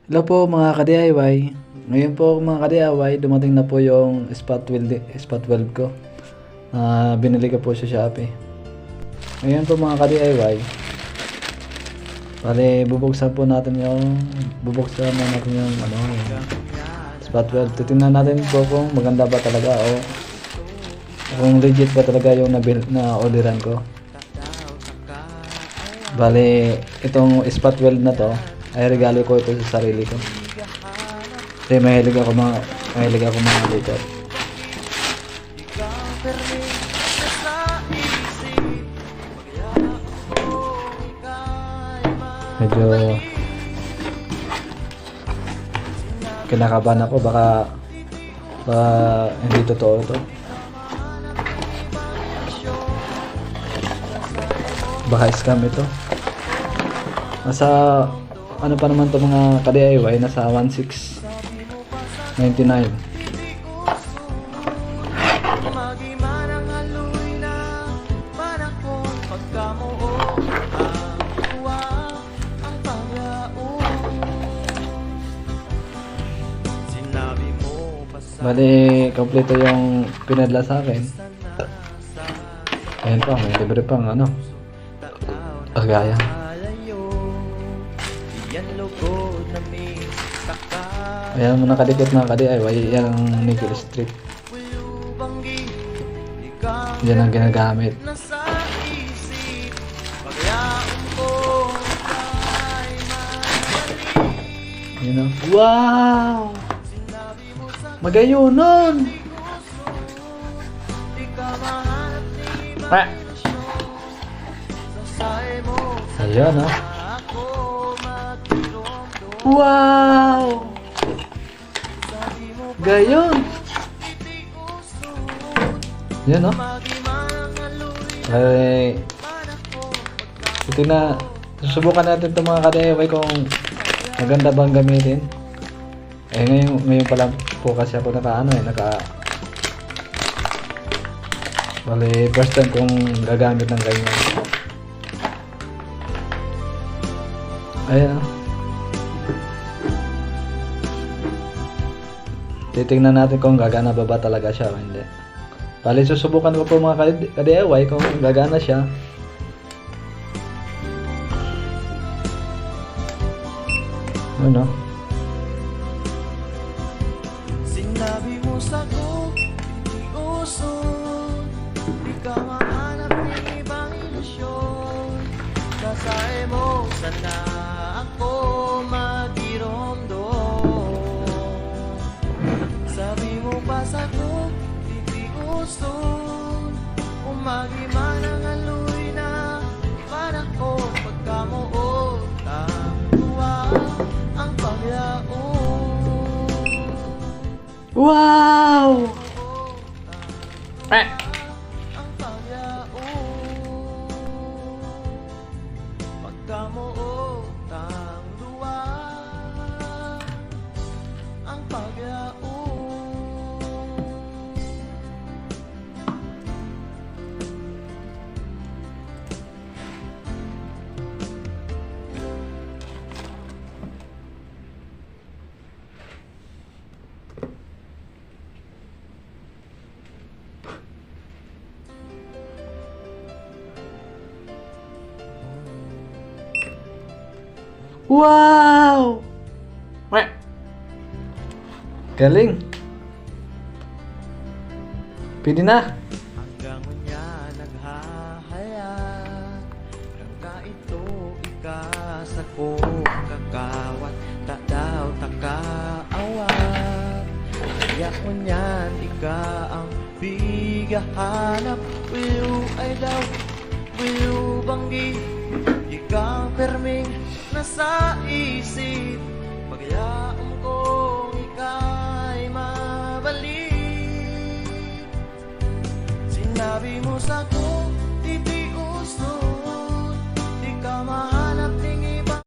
Hello po mga ka-DIY. Ngayon po mga ka-DIY, dumating na po yung spot weld ko. Binili ko po sa Shopee. Ngayon po mga ka-DIY, bubuksan na natin yung spot weld. Titingnan natin po kung maganda ba talaga o kung legit ba talaga yung na-orderan ko. Bale, itong spot weld na to ay regalo ko ito sa sarili ko. Kasi mahilig ako mga dito. Medyo kinakabahan ako, baka hindi totoo ito. Baka scam ito. Nasa ano pa naman to mga ka-DIY, nasa 1699. Bali, kompleto yung pinadala sa akin. Ayan pa, may libre pang gaya. Ayan mo nakadikit mga ka-DIY, yan ang nickel strip. Yan ang ginagamit. Yun o. Wow! Magayunon! Ayan o. Wow! Gayon! Yan o. Ay, ito na. Susubukan natin itong mga ka-DIY kung maganda bang gamitin. Eh ngayon pa lang po kasi ako bali, first time kong gagamit ng ganyan. Ayan o. Titingnan natin kung gagana ba talaga siya o hindi. Bali, susubukan ko po mga ka-DIY kung gagana siya. Ano? Sinabi mo sa ko, hindi uso, di ka mahanap ng ibang ilusyon. Kasay mo sana ako magiromdo. Sabi mo pa sa ko, hindi gusto umagiman ang aloy na para ko pagkamuot ang tuwa ang paglaon. Wow! Ang paglaon pagkamuot ang tuwa ang paglaon. Wow! Galing! Pwede na! Hanggang unya naghahayag hangga ito ikasa ko kakawat ta daw takaawat kaya unyan ika ang bigahanap wiyo ay daw wiyo banggi ikaw perming nasa isip pagya